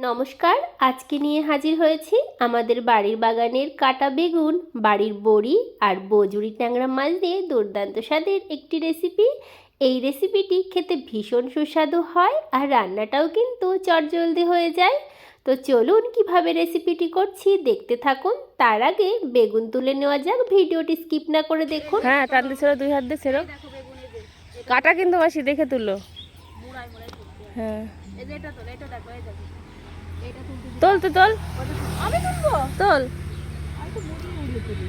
নমস্কার, আজকে নিয়ে হাজির হয়েছি আমাদের বাড়ির বাগানের কাটা বেগুন, বাড়ির বড়ি আর বজুরি ট্যাংরা মাছ দিয়ে দুর্দান্ত স্বাদের একটি রেসিপি। এই রেসিপিটি খেতে ভীষণ সুস্বাদু হয় আর রান্নাটাও কিন্তু চটজলদি হয়ে যায়। তো চলুন কিভাবে রেসিপিটি করছি দেখতে থাকুন। তার আগে বেগুন তুলে নেওয়া যাক, ভিডিওটি স্কিপ না করে দেখুন। হ্যাঁ, টানতে ছেড়ো, 2 হাত দিয়ে ছেড়ো। কাটা কিন্তু মাসি দেখে তুলো। হ্যাঁ, তোল তো তোল। আমি তুলবো, তোল। আমি তো মুড়ি উড়িয়ে তুলি।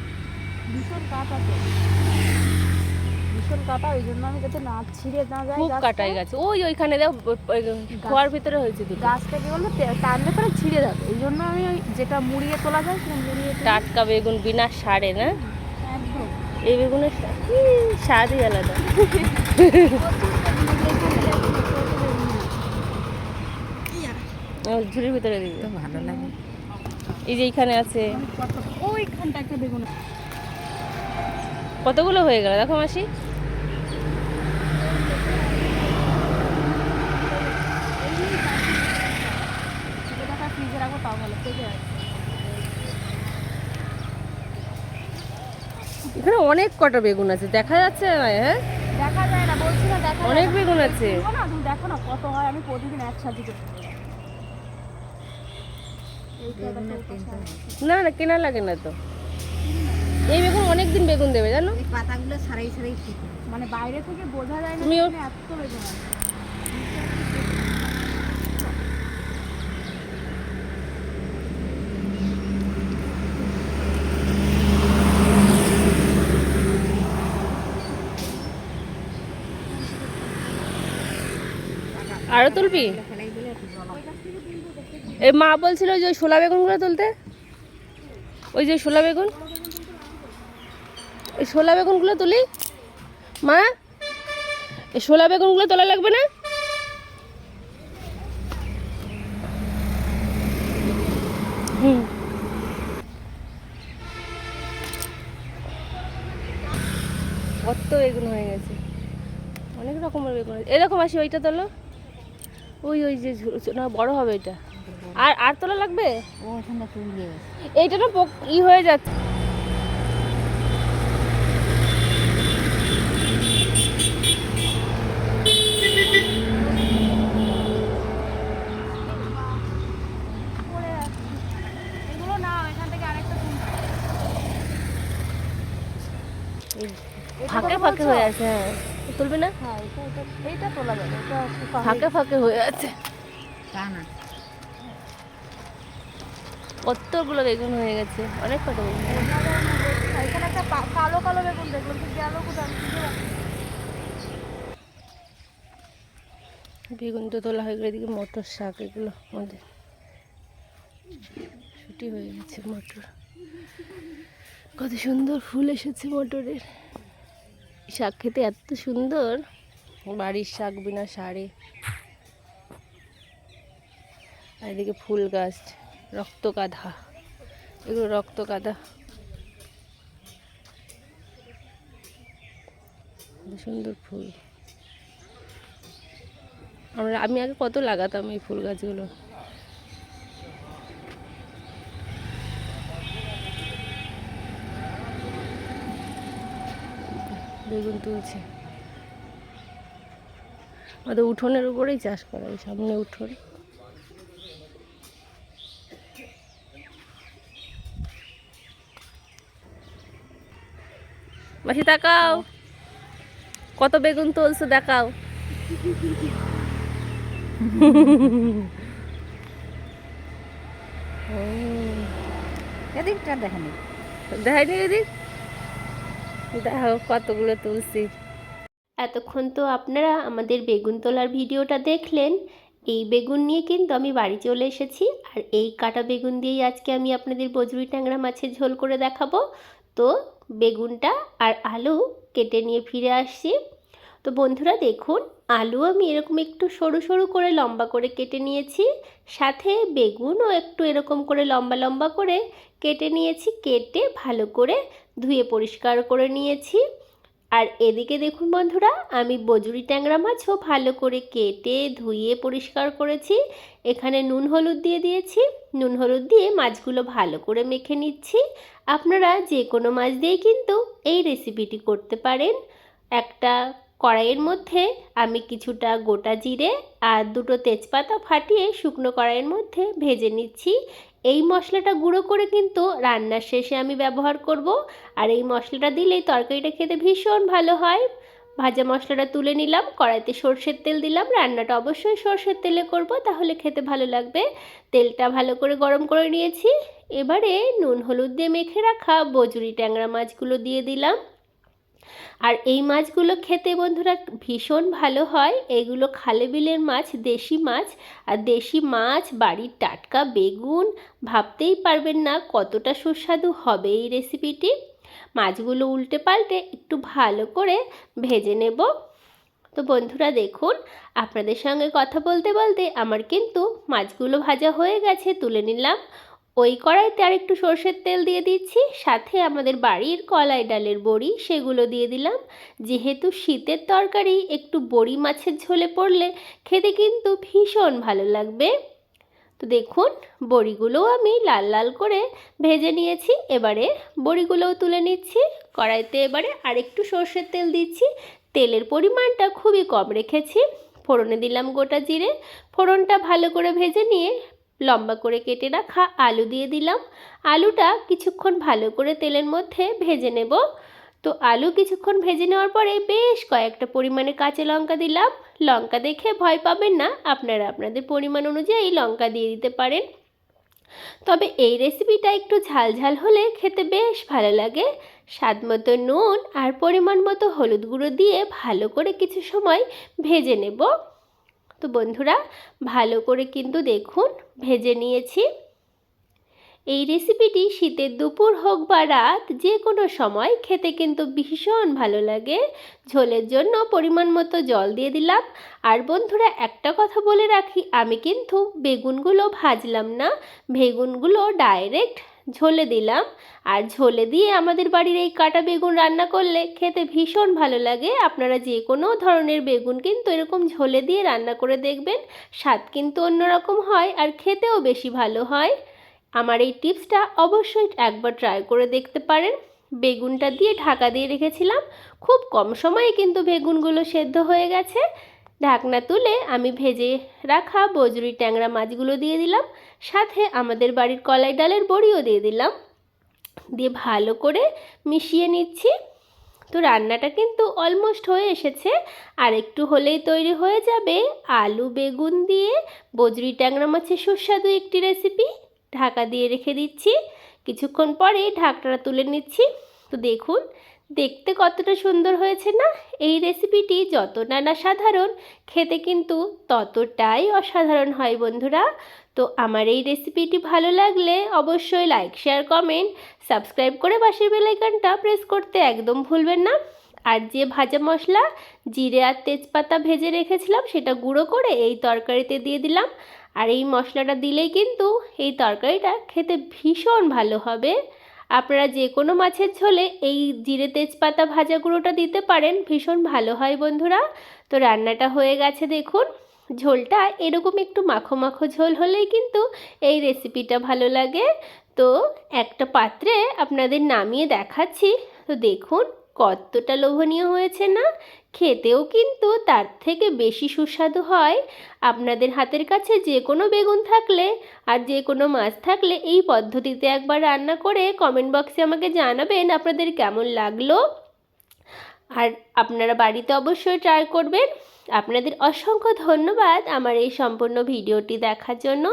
ভীষণ কাটা তো, ভীষণ কাটা, ওই জন্য আমি যাতে না ছিঁড়ে না যায়। খুব কাটাই গেছে, ওইখানে দাও, খোয়ার ভিতরে হয়েছে দুটো। গাছটা কি বলতো টানলে পরে ছিঁড়ে যাবে, এই জন্য আমি ওই যেটা মুড়িয়ে তোলা যায় সেটা মুড়িয়ে তুলি। টাটকা বেগুন বিনা সারে না, একদম এই বেগুনের স্বাদই আলাদা। ঝুড়ির ভিতরে দিবি, ভালো লাগে। এই যে এইখানে আছে। ওইখানটা একটা বেগুন, কতগুলো হয়ে গেল দেখো মাসি। ফ্রিজে রাখবো তাও ভালো থেকে আছে। এখানে অনেক কটা বেগুন আছে, দেখা যাচ্ছে না? হ্যাঁ, দেখা যায় না, বলছি না, দেখা অনেক বেগুন আছে। না, তুমি দেখো না কত হয়, আমি প্রতিদিন একসাথে করতে পারি। না না, কেনা লাগে না তো। এই বেগুন অনেকদিন বেগুন দেবে জানো। পাতাগুলো সারাই সারাই খেতে, মানে বাইরে থেকে বোঝা যায় না তুমিও এত বেগুন আছে। আরো তুলবি? এই মা বলছিল যে ওই শোলা বেগুনগুলো তুলতে, ওই যে শোলা বেগুন, এই শোলা বেগুনগুলো তুলি। মা, এই শোলা বেগুনগুলো তোলা লাগবে না? হুম, কত বেগুন হয়ে গেছে, অনেক রকমের বেগুন আছে। এরকম আসি, ওইটা তোলো, ওই যে না বড় হবে এটা। আর আর তোলা লাগবে? এইটা না হয়ে যাচ্ছে। এগুলো না, এখান থেকে আরেকটা ফাঁকে ফাঁকে হয়ে আছে। হ্যাঁ, তুলবি না? হ্যাঁ, এইটা তোলা যাবে, এটা ফাঁকে ফাঁকে হয়ে আছে। কতগুলো বেগুন হয়ে গেছে, অনেক কত বেগুন। এখানে একটা কালো কালো বেগুন দেখলাম, কি গেল কোথায়? বেগুন তো তোলা হয়ে গেলে, এদিকে মটর শাক, এগুলো আমাদের ছুটি হয়ে গেছে। মটর, কত সুন্দর ফুল এসেছে মটরের। শাক খেতে এত সুন্দর, বাড়ির শাক বিনা সারে। আর এদিকে ফুল গাছ, রক্তগাধা, এগুলো রক্তগাধা, সুন্দর ফুল। আমি আগে কত লাগাতাম এই ফুল গাছগুলো। বেগুন তুলছে, আমাদের উঠোনের উপরেই চাষ করা, এই সামনে উঠোন। মাসি তাকাও, কত বেগুন তুলছো দেখাও। এদিকটা দেখেনি, দেখাইনি এদিক, দেখো কতগুলো তুলছি। এতক্ষণ তো আপনারা আমাদের বেগুন তোলার ভিডিওটা দেখলেন। এই বেগুন নিয়ে কিন্তু আমি বাড়ি চলে এসেছি, আর এই কাটা বেগুন দিয়েই আজকে আমি আপনাদের বজরুই ট্যাংরা মাছের ঝোল করে দেখাবো। তো বেগুনটা আর আলু কেটে নিয়ে ফিরে আসছি। তো বন্ধুরা দেখুন, আলু আমি এরকম একটু সরু সরু করে লম্বা করে কেটে নিয়েছি, সাথে বেগুনও একটু এরকম করে লম্বা লম্বা করে কেটে নিয়েছি। কেটে ভালো করে ধুয়ে পরিষ্কার করে নিয়েছি। আর এদিকে দেখুন বন্ধুরা, আমি বজুরি ট্যাংরা মাছও ভালো করে কেটে ধুয়ে পরিষ্কার করেছি। এখানে নুন হলুদ দিয়ে দিয়েছি। নুন হলুদ দিয়ে মাছগুলো ভালো করে মেখে নিচ্ছি। আপনারা যে কোনো মাছ দিয়েই কিন্তু এই রেসিপিটি করতে পারেন। একটা কড়াইয়ের মধ্যে আমি কিছুটা গোটা জিরে আর দুটো তেজপাতা ফাটিয়ে শুকনো কড়াইয়ের মধ্যে ভেজে নিচ্ছি। এই মশলাটা গুঁড়ো করে কিন্তু রান্নার শেষে আমি ব্যবহার করব। আর এই মশলাটা দিলেই তরকারিটা খেতে ভীষণ ভালো হয়। ভাজা মশলাটা তুলে নিলাম, কড়াইতে সর্ষের তেল দিলাম। রান্নাটা অবশ্যই সর্ষের তেলে করব, তাহলে খেতে ভালো লাগবে। তেলটা ভালো করে গরম করে নিয়েছি। এবারে নুন হলুদ দিয়ে মেখে রাখা বজুরি ট্যাংরা মাছগুলো দিয়ে দিলাম। আর এই মাছগুলো খেতে বন্ধুরা ভীষণ ভালো হয়। এগুলো খালে বিলের মাছ, দেশি মাছ। আর দেশি মাছ, বাড়ির টাটকা বেগুন, ভাবতেই পারবেন না কতটা সুস্বাদু হবে এই রেসিপিটি। মাছগুলো উল্টে পাল্টে একটু ভালো করে ভেজে নেব। তো বন্ধুরা দেখুন, আপনাদের সঙ্গে কথা বলতে বলতে আমার কিন্তু মাছগুলো ভাজা হয়ে গেছে, তুলে নিলাম। ওই কড়াইতে আর একটু সর্ষের তেল দিয়ে দিচ্ছি, সাথে আমাদের বাড়ির কলাই ডালের বড়ি সেগুলো দিয়ে দিলাম। যেহেতু শীতের তরকারি, একটু বড়ি মাছের ঝোলে পড়লে খেতে কিন্তু ভীষণ ভালো লাগবে। তো দেখুন, বড়িগুলোও আমি লাল লাল করে ভেজে নিয়েছি। এবারে বড়িগুলোও তুলে নিচ্ছি। কড়াইতে এবারে আরেকটু সর্ষের তেল দিচ্ছি। তেলের পরিমাণটা খুবই কম রেখেছি। ফোড়নে দিলাম গোটা জিরে। ফোড়নটা ভালো করে ভেজে নিয়ে লম্বা করে কেটে রাখা আলু দিয়ে দিলাম। আলুটা কিছুক্ষণ ভালো করে তেলের মধ্যে ভেজে নেব। তো আলু কিছুক্ষণ ভেজে নেওয়ার পরে বেশ কয়েকটা পরিমাণে কাঁচা লঙ্কা দিলাম। লঙ্কা দেখে ভয় পাবেন না, আপনারা আপনাদের পরিমাণ অনুযায়ী লঙ্কা দিয়ে দিতে পারেন। তবে এই রেসিপিটা একটু ঝাল ঝাল হলে খেতে বেশ ভালো লাগে। স্বাদ মতো নুন আর পরিমাণ মতো হলুদ গুঁড়ো দিয়ে ভালো করে কিছু সময় ভেজে নেব। তো বন্ধুরা ভালো করে কিন্তু দেখুন ভেজে নিয়েছি। এই রেসিপিটি শীতের দুপুর হোক বা রাত, যে কোনো সময় খেতে কিন্তু ভীষণ ভালো লাগে। ঝোলের জন্য পরিমাণ মতো জল দিয়ে দিলাম। আর বন্ধুরা একটা কথা বলে রাখি, আমি কিন্তু বেগুনগুলো ভাজলাম না, বেগুনগুলো ডাইরেক্ট ঝোলে দিলাম। আর ঝোলে দিয়ে আমাদের বাড়ির এই কাটা বেগুন রান্না করলে খেতে ভীষণ ভালো লাগে। আপনারা যে কোনো ধরনের বেগুন কিন্তু এরকম ঝোলে দিয়ে রান্না করে দেখবেন, স্বাদ কিন্তু অন্যরকম হয় আর খেতেও বেশি ভালো হয়। আমার এই টিপসটা অবশ্যই একবার ট্রাই করে দেখতে পারেন। বেগুনটা দিয়ে ঢাকা দিয়ে রেখেছিলাম, খুব কম সময়ে কিন্তু বেগুনগুলো সেদ্ধ হয়ে গেছে। ঢাকনা তুলে আমি ভেজে রাখা বজুরি ট্যাংরা মাছগুলো দিয়ে দিলাম, সাথে আমাদের বাড়ির কলাই ডালের বড়িও দিয়ে দিলাম। দিয়ে ভালো করে মিশিয়ে নিচ্ছি। তো রান্নাটা কিন্তু অলমোস্ট হয়ে এসেছে, আর একটু হলেই তৈরি হয়ে যাবে আলু বেগুন দিয়ে বজরি ট্যাংরা মাছের সুস্বাদু একটি রেসিপি। ঢাকা দিয়ে রেখে দিচ্ছি, কিছুক্ষণ পরে ঢাকনাটা তুলে নিচ্ছি। তো দেখুন দেখতে কতটা সুন্দর হয়েছে না। এই রেসিপিটি যতটা না সাধারণ, খেতে কিন্তু ততটাই অসাধারণ হয় বন্ধুরা। তো আমার এই রেসিপিটি ভালো লাগলে অবশ্যই লাইক শেয়ার কমেন্ট সাবস্ক্রাইব করে পাশের বেল আইকনটা প্রেস করতে একদম ভুলবেন না। আর যে ভাজা মশলা জিরে আর তেজপাতা ভেজে রেখেছিলাম, সেটা গুঁড়ো করে এই তরকারিতে দিয়ে দিলাম। আর এই মশলাটা দিলেই কিন্তু এই তরকারিটা খেতে ভীষণ ভালো হবে। আপনারা যে কোনো মাছের ঝোলে এই জিরে তেজপাতা ভাজা গুঁড়োটা দিতে পারেন, ভীষণ ভালো হয় বন্ধুরা। তো রান্নাটা হয়ে গেছে দেখুন। ঝোলটা এরকম একটু মাখো মাখো ঝোল হলেই কিন্তু এই রেসিপিটা ভালো লাগে। তো একটা পাত্রে আপনাদের নামিয়ে দেখাচ্ছি। তো দেখুন কতটা লোভনীয় হয়েছে না। খেতেও কিন্তু তার থেকে বেশি সুস্বাদু হয়। আপনাদের হাতের কাছে যে কোনো বেগুন থাকলে আর যে কোনো মাছ থাকলে এই পদ্ধতিতে একবার রান্না করে কমেন্ট বক্সে আমাকে জানাবেন আপনাদের কেমন লাগলো। আর আপনারা বাড়িতে অবশ্যই ট্রাই করবেন। আপনাদের অসংখ্য ধন্যবাদ আমার এই সম্পূর্ণ ভিডিওটি দেখার জন্য।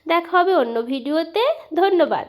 দেখা হবে অন্য ভিডিওতে। ধন্যবাদ।